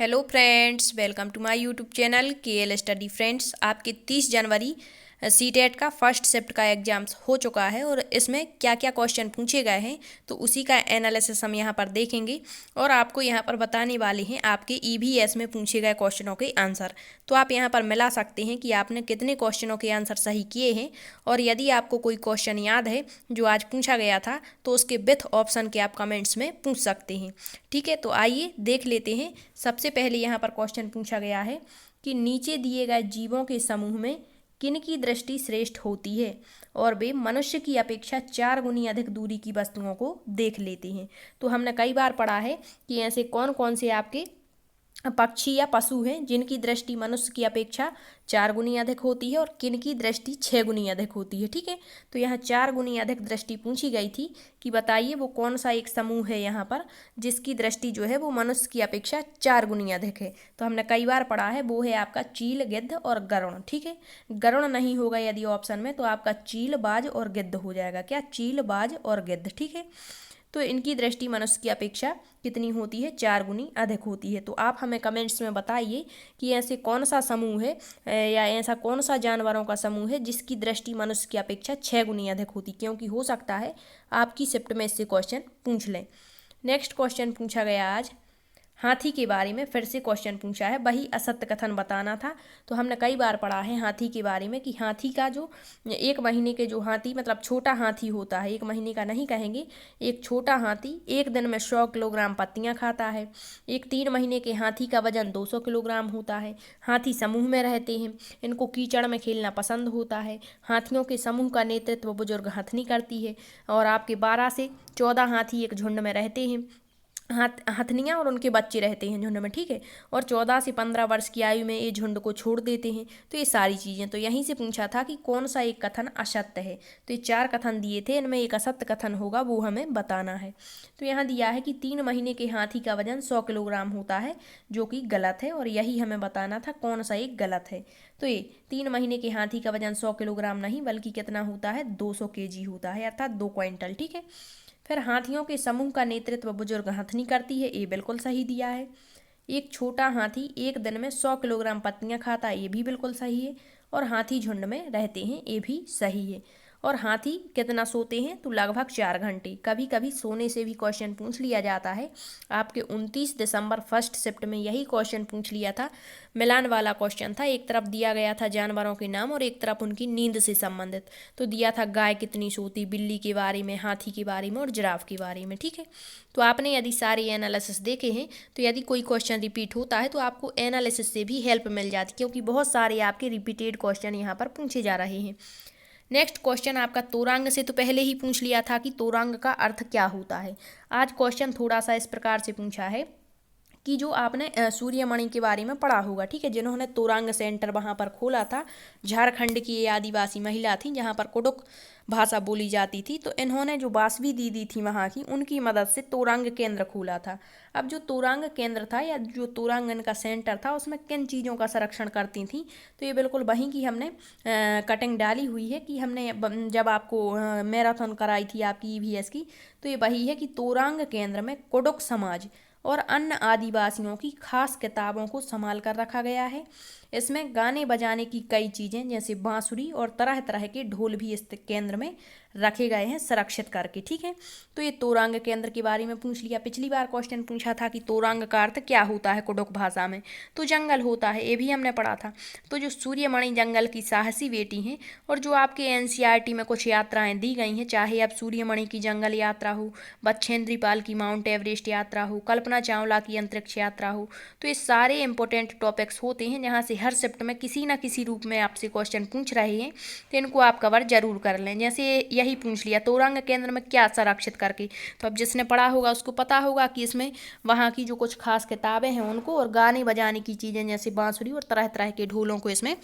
Hello friends, welcome to my YouTube channel KL study friends. आपके 30 जनवरी CTET का first shift का exams हो चुका है और इसमें क्या क्या क्वेश्चन पूछे गए हैं तो उसी का एनालिसिस हम यहाँ पर देखेंगे और आपको यहाँ पर बताने वाले हैं आपके ईवीएस में पूछे गए क्वेश्चनों के आंसर। तो आप यहाँ पर मिला सकते हैं कि आपने कितने क्वेश्चनों के आंसर सही किए हैं और यदि आपको कोई क्वेश्चन याद है जो आज पूछा गया था तो उसके विथ ऑप्शन के आप कमेंट्स में पूछ सकते हैं। ठीक है, तो आइए देख लेते हैं। सबसे पहले यहाँ पर क्वेश्चन पूछा गया है कि नीचे दिए गए जीवों के समूह में किन की दृष्टि श्रेष्ठ होती है और वे मनुष्य की अपेक्षा 4 गुनी अधिक दूरी की वस्तुओं को देख लेते हैं। तो हमने कई बार पढ़ा है कि ऐसे कौन कौन से आपके पक्षी या पशु हैं जिनकी दृष्टि मनुष्य की अपेक्षा 4 गुनी अधिक होती है और किन की दृष्टि 6 गुनी अधिक होती है। ठीक है, तो यहाँ 4 गुनी अधिक दृष्टि पूछी गई थी कि बताइए वो कौन सा एक समूह है यहाँ पर जिसकी दृष्टि जो है वो मनुष्य की अपेक्षा 4 गुनी अधिक है। तो हमने कई बार पढ़ा है, वो है आपका चील, गिद्ध और गरुड़। ठीक है, गरुड़ नहीं होगा यदि ऑप्शन में तो आपका चील, बाज और गिद्ध हो जाएगा। क्या? चील, बाज और गिद्ध। ठीक है, तो इनकी दृष्टि मनुष्य की अपेक्षा कितनी होती है? 4 गुनी अधिक होती है। तो आप हमें कमेंट्स में बताइए कि ऐसे कौन सा समूह है या ऐसा कौन सा जानवरों का समूह है जिसकी दृष्टि मनुष्य की अपेक्षा 6 गुनी अधिक होती, क्योंकि हो सकता है आपकी शिफ्ट में इससे क्वेश्चन पूछ लें। नेक्स्ट क्वेश्चन पूछा गया आज हाथी के बारे में। फिर से क्वेश्चन पूछा है, वही असत्य कथन बताना था। तो हमने कई बार पढ़ा है हाथी के बारे में कि हाथी का जो 1 महीने के जो हाथी मतलब छोटा हाथी होता है, 1 महीने का नहीं कहेंगे, एक छोटा हाथी एक दिन में 100 किलोग्राम पत्तियां खाता है। एक 3 महीने के हाथी का वजन 200 किलोग्राम होता है। हाथी समूह में रहते हैं, इनको कीचड़ में खेलना पसंद होता है। हाथियों के समूह का नेतृत्व बुजुर्ग हथनी करती है और आपके 12 से 14 हाथी एक झुंड में रहते हैं। हथनियाँ और उनके बच्चे रहते हैं झुंड में। ठीक है, और 14 से 15 वर्ष की आयु में ये झुंड को छोड़ देते हैं। तो ये सारी चीज़ें, तो यहीं से पूछा था कि कौन सा एक कथन असत्य है। तो ये 4 कथन दिए थे, इनमें एक असत्य कथन होगा, वो हमें बताना है। तो यहाँ दिया है कि 3 महीने के हाथी का वजन 100 किलोग्राम होता है, जो कि गलत है और यही हमें बताना था कौन सा एक गलत है। तो ये 3 महीने के हाथी का वजन 100 किलोग्राम नहीं बल्कि कितना होता है? 200 केजी होता है, अर्थात 2 क्विंटल। ठीक है, फिर हाथियों के समूह का नेतृत्व बुजुर्ग हथनी करती है, ये बिल्कुल सही दिया है। एक छोटा हाथी एक दिन में 100 किलोग्राम पत्तियां खाता है, ये भी बिल्कुल सही है। और हाथी झुंड में रहते हैं, ये भी सही है। और हाथी कितना सोते हैं? तो लगभग 4 घंटे। कभी कभी सोने से भी क्वेश्चन पूछ लिया जाता है। आपके 29 दिसंबर फर्स्ट शिफ्ट में यही क्वेश्चन पूछ लिया था, मिलान वाला क्वेश्चन था। एक तरफ दिया गया था जानवरों के नाम और एक तरफ उनकी नींद से संबंधित। तो दिया था गाय कितनी सोती, बिल्ली के बारे में, हाथी के बारे में और जिराफ के बारे में। ठीक है, तो आपने यदि सारे एनालिसिस देखे हैं तो यदि कोई क्वेश्चन रिपीट होता है तो आपको एनालिसिस से भी हेल्प मिल जाती है, क्योंकि बहुत सारे आपके रिपीटेड क्वेश्चन यहाँ पर पूछे जा रहे हैं। नेक्स्ट क्वेश्चन आपका तोरंग से तो पहले ही पूछ लिया था कि तोरंग का अर्थ क्या होता है। आज क्वेश्चन थोड़ा सा इस प्रकार से पूछा है कि जो आपने सूर्यमणि के बारे में पढ़ा होगा। ठीक है, जिन्होंने तोरंग सेंटर वहाँ पर खोला था, झारखंड की ये आदिवासी महिला थी जहाँ पर कुडुख भाषा बोली जाती थी। तो इन्होंने जो बासवी दीदी थी वहाँ की, उनकी मदद से तोरंग केंद्र खोला था। अब जो तोरंग केंद्र था या जो तोरंग इनका सेंटर था उसमें किन चीज़ों का संरक्षण करती थी? तो ये बिल्कुल वहीं की हमने कटिंग डाली हुई है कि हमने जब आपको मैराथन कराई थी आपकी ईवीएस की, तो ये वही है कि तोरंग केंद्र में कुडुख समाज और अन्य आदिवासियों की खास किताबों को संभाल कर रखा गया है। इसमें गाने बजाने की कई चीज़ें जैसे बांसुरी और तरह तरह के ढोल भी इस केंद्र में रखे गए हैं संरक्षित करके। ठीक है, तो ये तोरंग केंद्र के बारे में पूछ लिया। पिछली बार क्वेश्चन पूछा था कि तोरंग का अर्थ क्या होता है कुडुख भाषा में, तो जंगल होता है, ये भी हमने पढ़ा था। तो जो सूर्यमणि जंगल की साहसी बेटी हैं और जो आपके एनसीईआरटी में कुछ यात्राएं दी गई हैं, चाहे अब सूर्यमणि की जंगल यात्रा हो, बछेंद्री पाल की माउंट एवरेस्ट यात्रा हो, कल्पना चावला की अंतरिक्ष यात्रा हो, तो ये सारे इंपॉर्टेंट टॉपिक्स होते हैं जहाँ से हर शिफ्ट में किसी ना किसी रूप में आपसे क्वेश्चन पूछ रहे हैं, तो इनको आप कवर जरूर कर लें। जैसे यही पूछ लिया तोरंग केंद्र में क्या संरक्षित करके, तो अब जिसने पढ़ा होगा उसको पता होगा कि इसमें वहाँ की जो कुछ खास किताबें हैं उनको और गाने बजाने की चीज़ें जैसे बांसुरी और तरह तरह के ढोलों को इसमें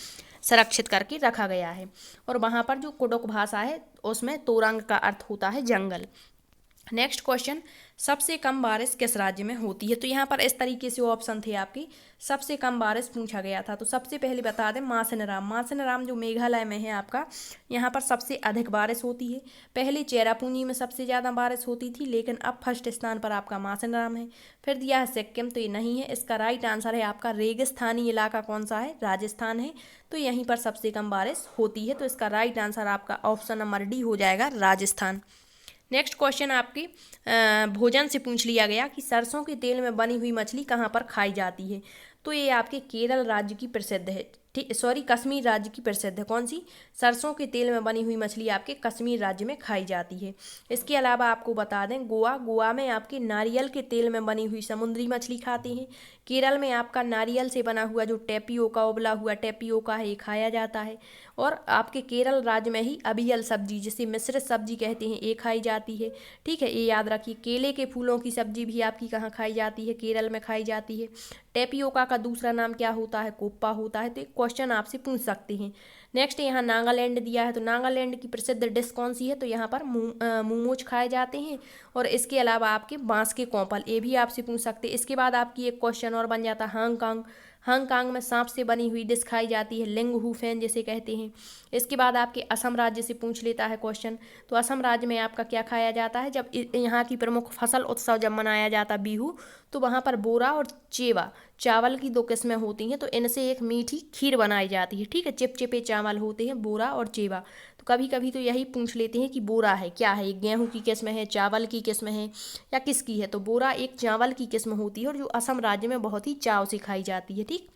संरक्षित करके रखा गया है। और वहाँ पर जो कुडुख भाषा है उसमें तोरंग का अर्थ होता है जंगल। नेक्स्ट क्वेश्चन, सबसे कम बारिश किस राज्य में होती है? तो यहाँ पर इस तरीके से ऑप्शन थे आपकी, सबसे कम बारिश पूछा गया था। तो सबसे पहले बता दें मासिनराम। मासिनराम जो मेघालय में है आपका, यहाँ पर सबसे अधिक बारिश होती है। पहले चेरापूंजी में सबसे ज़्यादा बारिश होती थी, लेकिन अब फर्स्ट स्थान पर आपका मासिनराम है। फिर दिया है सिक्किम, तो ये नहीं है। इसका राइट आंसर है आपका रेगिस्तानी इलाका कौन सा है? राजस्थान है। तो यहीं पर सबसे कम बारिश होती है। तो इसका राइट आंसर आपका ऑप्शन नंबर डी हो जाएगा, राजस्थान। नेक्स्ट क्वेश्चन आपके भोजन से पूछ लिया गया कि सरसों के तेल में बनी हुई मछली कहाँ पर खाई जाती है? तो ये आपके केरल राज्य की प्रसिद्ध है, ठीक, सॉरी, कश्मीर राज्य की प्रसिद्ध है। कौन सी? सरसों के तेल में बनी हुई मछली आपके कश्मीर राज्य में खाई जाती है। इसके अलावा आपको बता दें गोवा में आपके नारियल के तेल में बनी हुई समुद्री मछली खाते हैं। केरल में आपका नारियल से बना हुआ जो टेपियोका, उबला हुआ टेपियोका है, ये खाया जाता है। और आपके केरल राज्य में ही अवियल सब्जी, जिसे मिश्रित सब्जी कहते हैं, ये खाई जाती है। ठीक है, ये याद रखिए। केले के फूलों की सब्जी भी आपकी कहाँ खाई जाती है? केरल में खाई जाती है। टेपियोका का दूसरा नाम क्या होता है? कोप्पा होता है। तो एक क्वेश्चन आपसे पूछ सकते हैं। नेक्स्ट यहाँ नागालैंड दिया है, तो नागालैंड की प्रसिद्ध डिश कौन सी है? तो यहाँ पर मोमोज खाए जाते हैं। और इसके अलावा आपके बांस के कोंपल, ये भी आपसे पूछ सकते हैं। इसके बाद आपकी एक क्वेश्चन और बन जाता है हांगकांग। हांगकांग में सांप से बनी हुई डिश खाई जाती है, लिंग हू फैन जिसे कहते हैं। इसके बाद आपके असम राज्य से पूछ लेता है क्वेश्चन। तो असम राज्य में आपका क्या खाया जाता है? जब यहाँ की प्रमुख फसल उत्सव जब मनाया जाता है, बिहू, तो वहाँ पर बोरा और चेवा चावल की दो किस्में होती हैं, तो इनसे एक मीठी खीर बनाई जाती है। ठीक है, चिपचिपे चावल होते हैं, बोरा और चेवा। तो कभी कभी तो यही पूछ लेते हैं कि बोरा है क्या है, गेहूं की किस्म है, चावल की किस्म है, या किसकी है? तो बोरा एक चावल की किस्म होती है और जो असम राज्य में बहुत ही चाव से खाई जाती है। ठीक।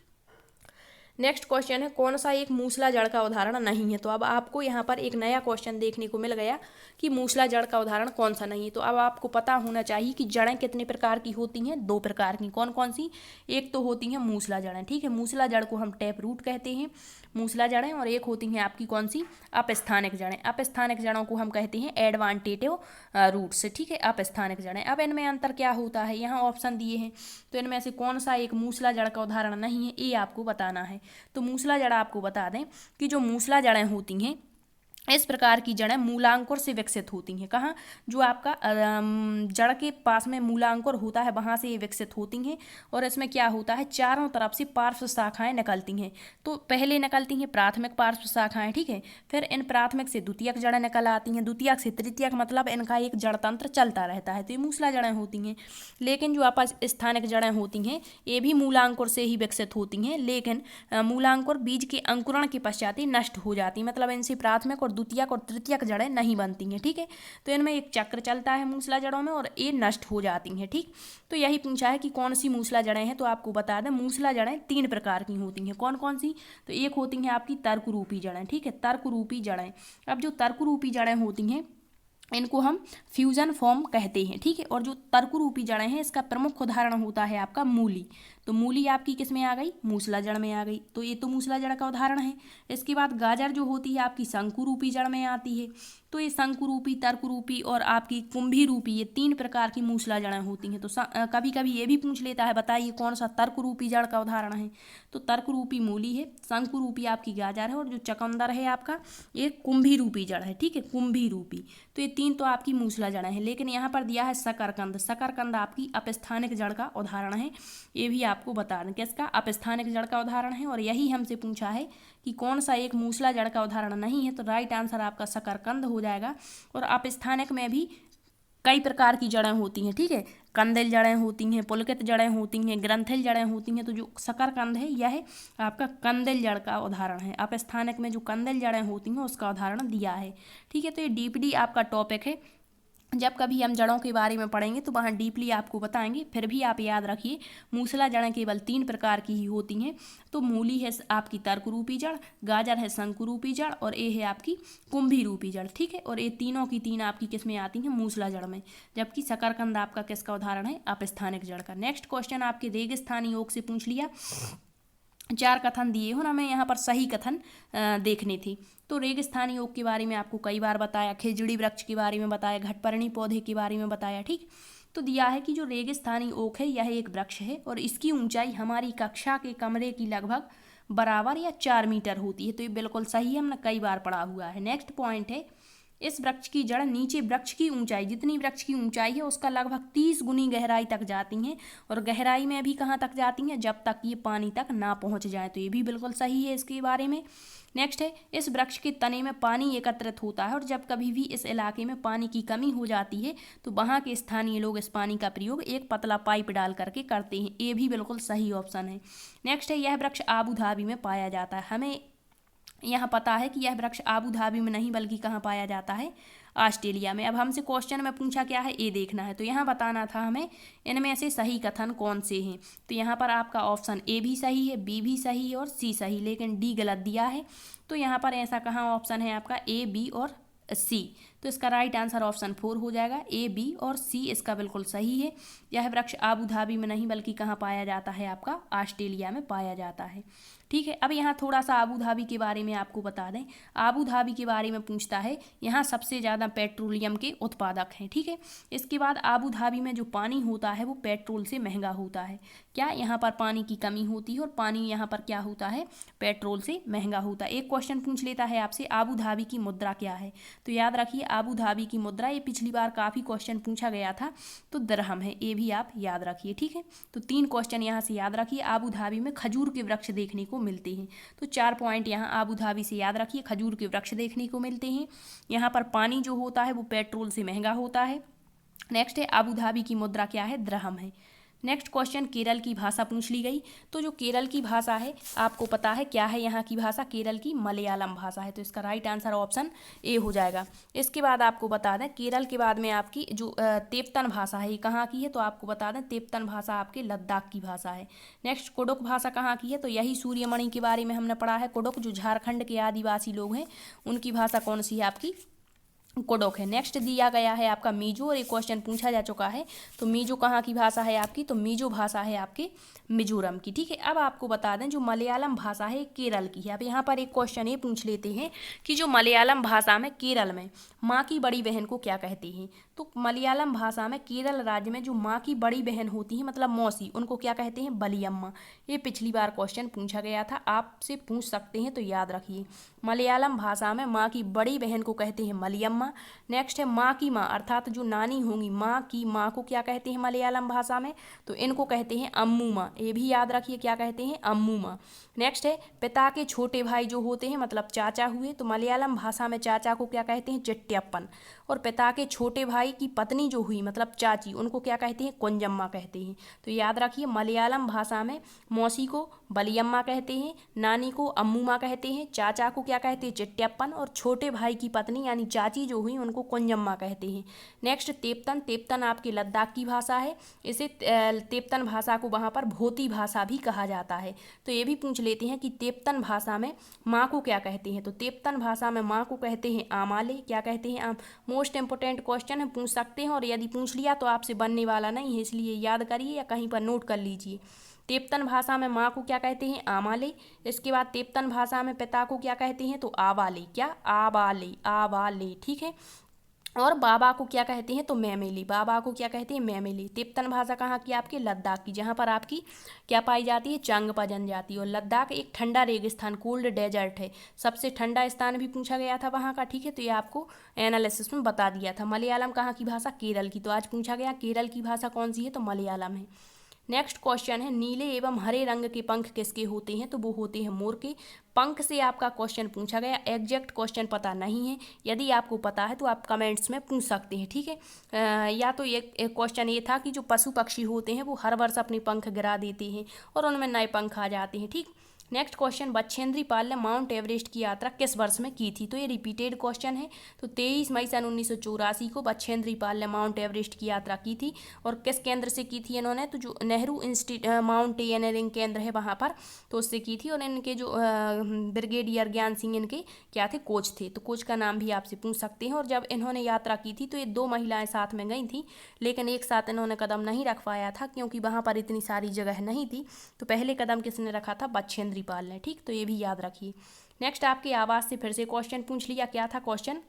नेक्स्ट क्वेश्चन है, कौन सा एक मूसला जड़ का उदाहरण नहीं है? तो अब आपको यहाँ पर एक नया क्वेश्चन देखने को मिल गया कि मूसला जड़ का उदाहरण कौन सा नहीं है। तो अब आपको पता होना चाहिए कि जड़ें कितने प्रकार की होती हैं? 2 प्रकार की। कौन कौन सी? एक तो होती हैं मूसला जड़ें, ठीक है, मूसला जड़ को हम टैप रूट कहते हैं, मूसला जड़ें। और एक होती हैं आपकी कौन सी? अपस्थानिक जड़ें। अपस्थानिक जड़ों को हम कहते हैं एडवांटेटिव रूट्स, ठीक है, अपस्थानिक जड़ें। अब इनमें अंतर क्या होता है? यहाँ ऑप्शन दिए हैं, तो इनमें से कौन सा एक मूसला जड़ का उदाहरण नहीं है, ये आपको बताना है। तो मूसला जड़ आपको बता दें कि जो मूसला जड़ें होती हैं, इस प्रकार की जड़ें मूलांकुर से विकसित होती हैं। कहाँ? जो आपका जड़ के पास में मूलांकुर होता है, वहाँ से ये विकसित होती हैं। और इसमें क्या होता है? चारों तरफ से पार्श्व शाखाएं निकलती हैं। तो पहले निकलती हैं प्राथमिक पार्श्व शाखाएं, ठीक है, फिर इन प्राथमिक से द्वितीयक जड़ें निकल आती हैं, द्वितीयक से तृतीयक, मतलब इनका एक जड़ तंत्र चलता रहता है। तो ये मूसला जड़ें होती हैं। लेकिन जो अपस्थानिक जड़ें होती हैं, ये भी मूलांकुर से ही विकसित होती हैं, लेकिन मूलांकुर बीज के अंकुरण के पश्चात ही नष्ट हो जाती, मतलब इनसे प्राथमिक और द्वितीयक और तृतीयक जड़ें नहीं बनती हैं। ठीक है, तो इनमें एक चक्र चलता है मूसला जड़ों में और ये नष्ट हो जाती हैं। ठीक, तो यही पूछा है कि कौन सी मूसला जड़ें हैं। तो आपको बता दें मूसला जड़ें 3 प्रकार की होती हैं। कौन कौन सी? तो एक होती हैं आपकी तर्करूपी जड़ें, ठीक है, तर्करूपी जड़ें। अब जो तर्करूपी जड़ें होती हैं, इनको हम फ्यूजन फॉर्म कहते हैं। ठीक है, और जो तर्करूपी जड़ें हैं, इसका प्रमुख उदाहरण होता है आपका मूली। तो मूली आपकी किस में आ गई? मूसला जड़ में आ गई। तो ये तो मूसला जड़ का उदाहरण है। इसके बाद गाजर जो होती है आपकी शंकुरूपी जड़ में आती है। तो ये शंकुरूपी, तर्करूपी और आपकी कुंभी रूपी, ये 3 प्रकार की मूसला जड़ें होती हैं। तो कभी कभी ये भी पूछ लेता है, बताइए कौन सा तर्करूपी जड़ का उदाहरण है? तो तर्करूपी मूली है, शंकुरूपी आपकी गाजर है, और जो चकंदर है आपका, ये कुंभी रूपी जड़ है। ठीक है, कुंभी रूपी। तो ये 3 तो आपकी मूसला जड़ें हैं। लेकिन यहाँ पर दिया है शकरकंद। शकरकंद आपकी अपस्थानिक जड़ का उदाहरण है। ये भी आपको बता दें किसका? अपस्थानिक जड़ का उदाहरण है। और यही हमसे पूछा है कि कौन सा एक मूसला जड़ का उदाहरण नहीं है। तो राइट आंसर आपका शकरकंद हो जाएगा। और अपस्थानिक में भी कई प्रकार की जड़ें होती हैं। ठीक है, कंदिल जड़ें होती हैं, पुलकित जड़ें होती हैं, ग्रंथिल जड़ें होती हैं। तो जो शकरकंद है, यह आपका कंदिल जड़ का उदाहरण है। अपस्थानिक में जो कंदिल जड़ें होती हैं उसका उदाहरण दिया है। ठीक है, तो ये डीपली आपका टॉपिक है। जब कभी हम जड़ों के बारे में पढ़ेंगे तो वहाँ डीपली आपको बताएंगे। फिर भी आप याद रखिए, मूसला जड़ें केवल 3 प्रकार की ही होती हैं। तो मूली है आपकी तर्करूपी जड़, गाजर है शंकुरूपी जड़, और ये है आपकी कुंभी रूपी जड़। ठीक है, और ये तीनों की 3 आपकी किस में आती हैं? मूसला जड़ में। जबकि शकरकंद आपका किसका उदाहरण है? अपस्थानिक जड़ का। नेक्स्ट क्वेश्चन आपके रेगिस्तानी योग से पूछ लिया। 4 कथन दिए हो ना, हमें यहाँ पर सही कथन देखने थे। तो रेगिस्तानी ओक के बारे में आपको कई बार बताया, खिजड़ी वृक्ष के बारे में बताया, घटपर्णी पौधे के बारे में बताया। ठीक, तो दिया है कि जो रेगिस्तानी ओक है, यह एक वृक्ष है और इसकी ऊंचाई हमारी कक्षा के कमरे की लगभग बराबर या 4 मीटर होती है। तो ये बिल्कुल सही है, हमने कई बार पढ़ा हुआ है। नेक्स्ट पॉइंट है इस वृक्ष की जड़ नीचे वृक्ष की ऊंचाई, जितनी वृक्ष की ऊंचाई है उसका लगभग 30 गुनी गहराई तक जाती हैं, और गहराई में भी कहाँ तक जाती हैं, जब तक ये पानी तक ना पहुँच जाए। तो ये भी बिल्कुल सही है इसके बारे में। नेक्स्ट है, इस वृक्ष के तने में पानी एकत्रित होता है, और जब कभी भी इस इलाके में पानी की कमी हो जाती है तो वहाँ के स्थानीय लोग इस पानी का प्रयोग एक पतला पाइप डाल करके करते हैं। ये भी बिल्कुल सही ऑप्शन है। नेक्स्ट है, यह वृक्ष आबू धाबी में पाया जाता है। हमें यहाँ पता है कि यह वृक्ष आबू धाबी में नहीं बल्कि कहाँ पाया जाता है, ऑस्ट्रेलिया में। अब हमसे क्वेश्चन में पूछा क्या है, ये देखना है। तो यहाँ बताना था हमें इनमें से सही कथन कौन से हैं। तो यहाँ पर आपका ऑप्शन ए भी सही है, बी भी सही है और सी सही, लेकिन डी गलत दिया है। तो यहाँ पर ऐसा कहाँ ऑप्शन है आपका ए, बी और सी। तो इसका राइट आंसर ऑप्शन 4 हो जाएगा, ए, बी और सी इसका बिल्कुल सही है। यह वृक्ष आबू धाबी में नहीं बल्कि कहाँ पाया जाता है, आपका ऑस्ट्रेलिया में पाया जाता है। ठीक है, अब यहाँ थोड़ा सा आबू धाबी के बारे में आपको बता दें। आबू धाबी के बारे में पूछता है, यहाँ सबसे ज़्यादा पेट्रोलियम के उत्पादक हैं। ठीक है, इसके बाद आबू धाबी में जो पानी होता है वो पेट्रोल से महंगा होता है। क्या यहाँ पर पानी की कमी होती है और पानी यहाँ पर क्या होता है, पेट्रोल से महंगा होता है। एक क्वेश्चन पूछ लेता है आपसे, आबू धाबी की मुद्रा क्या है। तो याद रखिए आबू धाबी की मुद्रा, ये पिछली बार काफ़ी क्वेश्चन पूछा गया था, तो दिरहम है। ये भी आप याद रखिए। ठीक है, तो 3 क्वेश्चन यहाँ से याद रखिए। आबू धाबी में खजूर के वृक्ष देखने को मिलते हैं, तो 4 पॉइंट यहाँ आबू धाबी से याद रखिए। खजूर के वृक्ष देखने को मिलते हैं, यहाँ पर पानी जो होता है वो पेट्रोल से महंगा होता है। नेक्स्ट है, आबू धाबी की मुद्रा क्या है, दिरहम है। नेक्स्ट क्वेश्चन, केरल की भाषा पूछ ली गई। तो जो केरल की भाषा है आपको पता है क्या है, यहाँ की भाषा केरल की मलयालम भाषा है। तो इसका राइट आंसर ऑप्शन ए हो जाएगा। इसके बाद आपको बता दें, केरल के बाद में आपकी जो तेप्तन भाषा है ये कहाँ की है। तो आपको बता दें तेप्तन भाषा आपके लद्दाख की भाषा है। नेक्स्ट, कुडुक भाषा कहाँ की है। तो यही सूर्यमणि के बारे में हमने पढ़ा है। कुडुक जो झारखंड के आदिवासी लोग हैं उनकी भाषा कौन सी है, आपकी कुडुक है। नेक्स्ट दिया गया है आपका मीजो, और एक क्वेश्चन पूछा जा चुका है। तो मीजो कहाँ की भाषा है आपकी, तो मीजो भाषा है आपके मिजोरम की। ठीक है, अब आपको बता दें जो मलयालम भाषा है केरल की है। अब यहाँ पर एक क्वेश्चन ये पूछ लेते हैं कि जो मलयालम भाषा में केरल में माँ की बड़ी बहन को क्या कहते हैं। तो मलयालम भाषा में केरल राज्य में जो माँ की बड़ी बहन होती है मतलब मौसी, उनको क्या कहते हैं, बलियम्मा। ये पिछली बार क्वेश्चन पूछा गया था, आपसे पूछ सकते हैं, तो याद रखिए। मलयालम भाषा में माँ की बड़ी बहन को कहते हैं मलियम्मा। नेक्स्ट है, माँ की माँ अर्थात जो नानी होंगी, माँ की माँ को क्या कहते हैं मलयालम भाषा में, तो इनको कहते हैं अम्मू माँ। ये भी याद रखिए क्या कहते हैं, अम्मू माँ। नेक्स्ट है, पिता के छोटे भाई जो होते हैं मतलब चाचा हुए, तो मलयालम भाषा में चाचा को क्या कहते हैं, चिट्टियप्पन। और पिता के छोटे भाई की पत्नी जो हुई मतलब चाची, उनको क्या कहते हैं, कुंजम्मा कहते हैं। तो याद रखिए मलयालम भाषा में मौसी को बलियम्मा कहते हैं, नानी को अम्मू माँ कहते हैं, चाचा को क्या कहते हैं, चिट्टियप्पन, और छोटे भाई की पत्नी यानी चाची जो हुई उनको कुंजम्मा कहते हैं। नेक्स्ट, तेप्तन। तेप्तन आपकी लद्दाख की भाषा है। इसे तेप्तन भाषा को वहाँ पर भोती भाषा भी कहा जाता है। तो ये भी पूछ लेते हैं कि तेप्तन भाषा में माँ को क्या कहते हैं। तो तेप्तन भाषा में माँ को कहते हैं आमाले। क्या कहते हैं, आम। मोस्ट इंपोर्टेंट क्वेश्चन है, पूछ सकते हैं, और यदि पूछ लिया तो आपसे बनने वाला नहीं है, इसलिए याद करिए या कहीं पर नोट कर लीजिए। तेप्तन भाषा में माँ को क्या कहते हैं, आमाले। इसके बाद तेप्तन भाषा में पिता को क्या कहते हैं, तो आवाले। क्या, आवाले, आवाले। ठीक है, और बाबा को क्या कहते हैं, तो मैमेली। बाबा को क्या कहते हैं, मैमेली। तिब्बतन भाषा कहाँ की, आपके लद्दाख की, जहाँ पर आपकी क्या पाई जाती है, चांगपा जनजाति। और लद्दाख एक ठंडा रेगिस्तान, कोल्ड डेजर्ट है, सबसे ठंडा स्थान भी पूछा गया था वहाँ का। ठीक है, तो ये आपको एनालिसिस में बता दिया था। मलयालम कहाँ की भाषा, केरल की। तो आज पूछा गया केरल की भाषा कौन सी है, तो मलयालम है। नेक्स्ट क्वेश्चन है, नीले एवं हरे रंग के पंख किसके होते हैं। तो वो होते हैं मोर के। पंख से आपका क्वेश्चन पूछा गया, एग्जैक्ट क्वेश्चन पता नहीं है। यदि आपको पता है तो आप कमेंट्स में पूछ सकते हैं। ठीक है, या तो एक क्वेश्चन ये था कि जो पशु पक्षी होते हैं वो हर वर्ष अपने पंख गिरा देते हैं और उनमें नए पंख आ जाते हैं। ठीक। नेक्स्ट क्वेश्चन, बछेंद्री पाल ने माउंट एवरेस्ट की यात्रा किस वर्ष में की थी। तो ये रिपीटेड क्वेश्चन है। तो 23 मई सन 1984 को बछेंद्री पाल ने माउंट एवरेस्ट की यात्रा की थी। और किस केंद्र से की थी इन्होंने, तो जो नेहरू माउंटेनियरिंग केंद्र है वहाँ पर, तो उससे की थी। और इनके जो ब्रिगेडियर ज्ञान सिंह इनके क्या थे, कोच थे। तो कोच का नाम भी आपसे पूछ सकते हैं। और जब इन्होंने यात्रा की थी तो ये 2 महिलाएं साथ में गई थी, लेकिन एक साथ इन्होंने कदम नहीं रख पाया था क्योंकि वहाँ पर इतनी सारी जगह नहीं थी। तो पहले कदम किसने रखा था, बछेंद्री पाल ने। ठीक, तो ये भी याद रखिए। नेक्स्ट, आपके आवाज़ से फिर से क्वेश्चन पूछ लिया। क्या था क्वेश्चन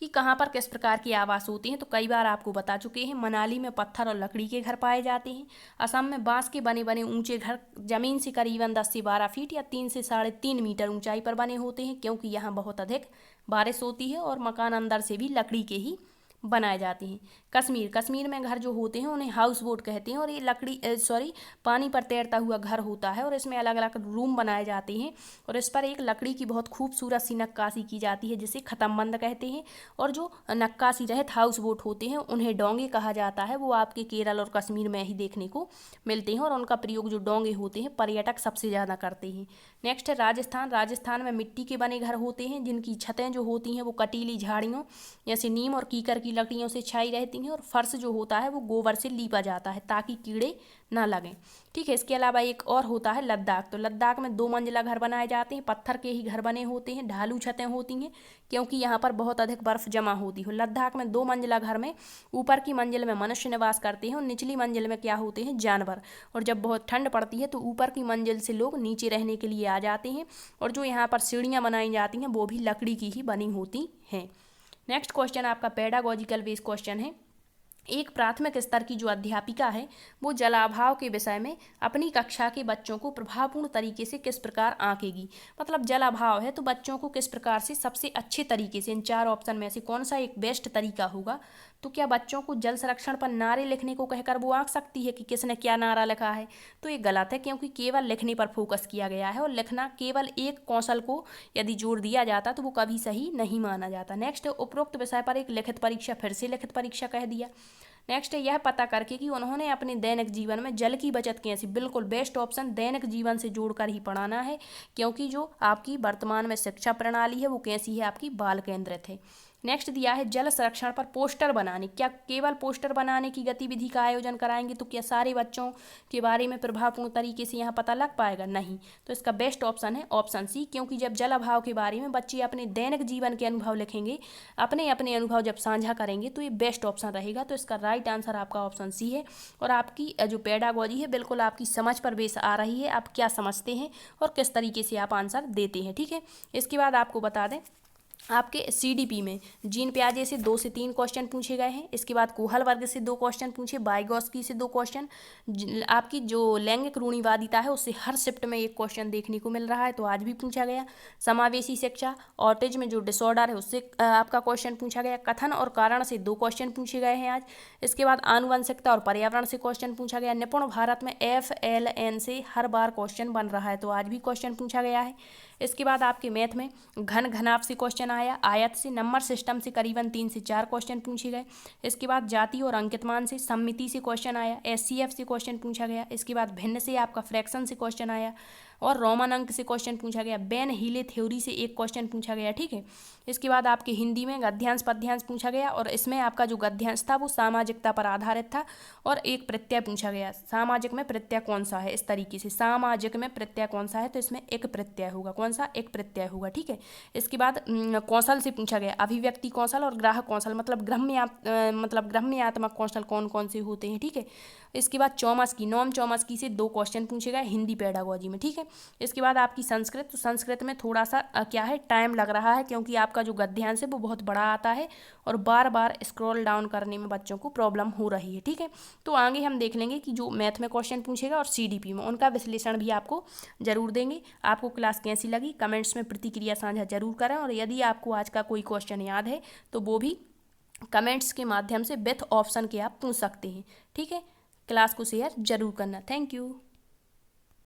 कि कहाँ पर किस प्रकार के आवास होते हैं, तो कई बार आपको बता चुके हैं। मनाली में पत्थर और लकड़ी के घर पाए जाते हैं। असम में बांस के बने बने ऊंचे घर जमीन से करीबन 10 से 12 फीट या 3 से 3.5 मीटर ऊंचाई पर बने होते हैं, क्योंकि यहाँ बहुत अधिक बारिश होती है और मकान अंदर से भी लकड़ी के ही बनाए जाते हैं। कश्मीर में घर जो होते हैं उन्हें हाउस बोट कहते हैं, और ये पानी पर तैरता हुआ घर होता है, और इसमें अलग अलग रूम बनाए जाते हैं, और इस पर एक लकड़ी की बहुत खूबसूरत सी नक्काशी की जाती है जिसे खतमबंद कहते हैं। और जो नक्काशी रहित हाउस बोट होते हैं उन्हें डोंगे कहा जाता है। वो आपके केरल और कश्मीर में ही देखने को मिलते हैं, और उनका प्रयोग जो डोंगे होते हैं पर्यटक सबसे ज़्यादा करते हैं। नेक्स्ट है राजस्थान में मिट्टी के बने घर होते हैं, जिनकी छतें जो होती हैं वो कटीली झाड़ियों जैसे नीम और कीकर की लकड़ियों से छाई रहती हैं, और फर्श जो होता है वो गोबर से लीपा जाता है ताकि कीड़े ना लगें। ठीक है, इसके अलावा एक और होता है लद्दाख। तो लद्दाख में 2 मंजिला घर बनाए जाते हैं, पत्थर के ही घर बने होते हैं, ढालू छतें होती हैं क्योंकि यहाँ पर बहुत अधिक बर्फ जमा होती है। लद्दाख में 2 मंजिला घर में ऊपर की मंजिल में मनुष्य निवास करते हैं और निचली मंजिल में क्या होते हैं, जानवर। और जब बहुत ठंड पड़ती है तो ऊपर की मंजिल से लोग नीचे रहने के लिए आ जाते हैं, और जो यहाँ पर सीढ़ियाँ बनाई जाती हैं वो भी लकड़ी की ही बनी होती हैं। नेक्स्ट क्वेश्चन आपका पेडागोजिकल बेस क्वेश्चन है। एक प्राथमिक स्तर की जो अध्यापिका है वो जलाभाव के विषय में अपनी कक्षा के बच्चों को प्रभावपूर्ण तरीके से किस प्रकार आंकेगी। मतलब जलाभाव है तो बच्चों को किस प्रकार से सबसे अच्छे तरीके से, इन 4 ऑप्शन में से कौन सा एक बेस्ट तरीका होगा। तो क्या बच्चों को जल संरक्षण पर नारे लिखने को कहकर वो आंक सकती है कि किसने क्या नारा लिखा है। तो ये गलत है, क्योंकि केवल लिखने पर फोकस किया गया है, और लिखना केवल एक कौशल को यदि जोड़ दिया जाता तो वो कभी सही नहीं माना जाता। नेक्स्ट, उपरोक्त विषय पर एक लिखित परीक्षा, फिर से लिखित परीक्षा कह दिया। नेक्स्ट है यह पता करके कि उन्होंने अपने दैनिक जीवन में जल की बचत कैसी। बिल्कुल बेस्ट ऑप्शन दैनिक जीवन से जोड़कर ही पढ़ाना है, क्योंकि जो आपकी वर्तमान में शिक्षा प्रणाली है वो कैसी है, आपकी बाल केंद्रित है। नेक्स्ट दिया है जल संरक्षण पर पोस्टर बनाने। क्या केवल पोस्टर बनाने की गतिविधि का आयोजन कराएंगे तो क्या सारे बच्चों के बारे में प्रभावपूर्ण तरीके से यहाँ पता लग पाएगा? नहीं। तो इसका बेस्ट ऑप्शन है ऑप्शन सी, क्योंकि जब जल अभाव के बारे में बच्चे अपने दैनिक जीवन के अनुभव लिखेंगे, अपने अपने अनुभव जब साझा करेंगे तो ये बेस्ट ऑप्शन रहेगा। तो इसका राइट आंसर आपका ऑप्शन सी है। और आपकी जो पेडागोजी है बिल्कुल आपकी समझ पर बेस आ रही है, आप क्या समझते हैं और किस तरीके से आप आंसर देते हैं। ठीक है, इसके बाद आपको बता दें आपके CDP में जीन प्याजे से 2 से 3 क्वेश्चन पूछे गए हैं। इसके बाद कोहल वर्ग से 2 क्वेश्चन पूछे, बाइगॉस्की से 2 क्वेश्चन। आपकी जो लैंगिक रूढ़िवादिता है उससे हर शिफ्ट में एक क्वेश्चन देखने को मिल रहा है, तो आज भी पूछा गया। समावेशी शिक्षा, ऑटिज्म जो डिसऑर्डर है उससे आपका क्वेश्चन पूछा गया। कथन और कारण से 2 क्वेश्चन पूछे गए हैं आज। इसके बाद आनुवंशिकता और पर्यावरण से क्वेश्चन पूछा गया। निपुण भारत में FLN से हर बार क्वेश्चन बन रहा है, तो आज भी क्वेश्चन पूछा गया है। इसके बाद आपके मैथ में घन घनाभ से क्वेश्चन आया। आयत से, नंबर सिस्टम से करीबन 3 से 4 क्वेश्चन पूछे गए। इसके बाद जाति और अंकितमान से, सम्मिति से क्वेश्चन आया। SCF से क्वेश्चन पूछा गया। इसके बाद भिन्न से आपका फ्रैक्शन से क्वेश्चन आया, और रोमन अंक से क्वेश्चन पूछा गया। बेन हीले थ्योरी से एक क्वेश्चन पूछा गया। ठीक है, इसके बाद आपके हिंदी में गद्यांश पद्यांश पूछा गया, और इसमें आपका जो गद्यांश था वो सामाजिकता पर आधारित था, और एक प्रत्यय पूछा गया। सामाजिक में प्रत्यय कौन सा है, इस तरीके से सामाजिक में प्रत्यय कौन सा है, तो इसमें एक प्रत्यय होगा। कौन सा? एक प्रत्यय होगा। ठीक है, इसके बाद कौशल से पूछा गया। अभिव्यक्ति कौशल और ग्राहक कौशल, मतलब ग्राम्यात्मक कौशल कौन कौन से होते हैं। ठीक है, इसके बाद चौमास्की, नॉम चौमास्की से 2 क्वेश्चन पूछे गए हिंदी पेडागोजी में। ठीक है, इसके बाद आपकी संस्कृत, तो संस्कृत में थोड़ा सा क्या है, टाइम लग रहा है, क्योंकि आपका जो गद्यांश है वो बहुत बड़ा आता है और बार बार स्क्रॉल डाउन करने में बच्चों को प्रॉब्लम हो रही है। ठीक है, तो आगे हम देख लेंगे कि जो मैथ में क्वेश्चन पूछेगा और CDP में उनका विश्लेषण भी आपको जरूर देंगे। आपको क्लास कैसी लगी कमेंट्स में प्रतिक्रिया साझा जरूर करें, और यदि आपको आज का कोई क्वेश्चन याद है तो वो भी कमेंट्स के माध्यम से विथ ऑप्शन के आप पूछ सकते हैं। ठीक है, क्लास को शेयर जरूर करना। Thank you.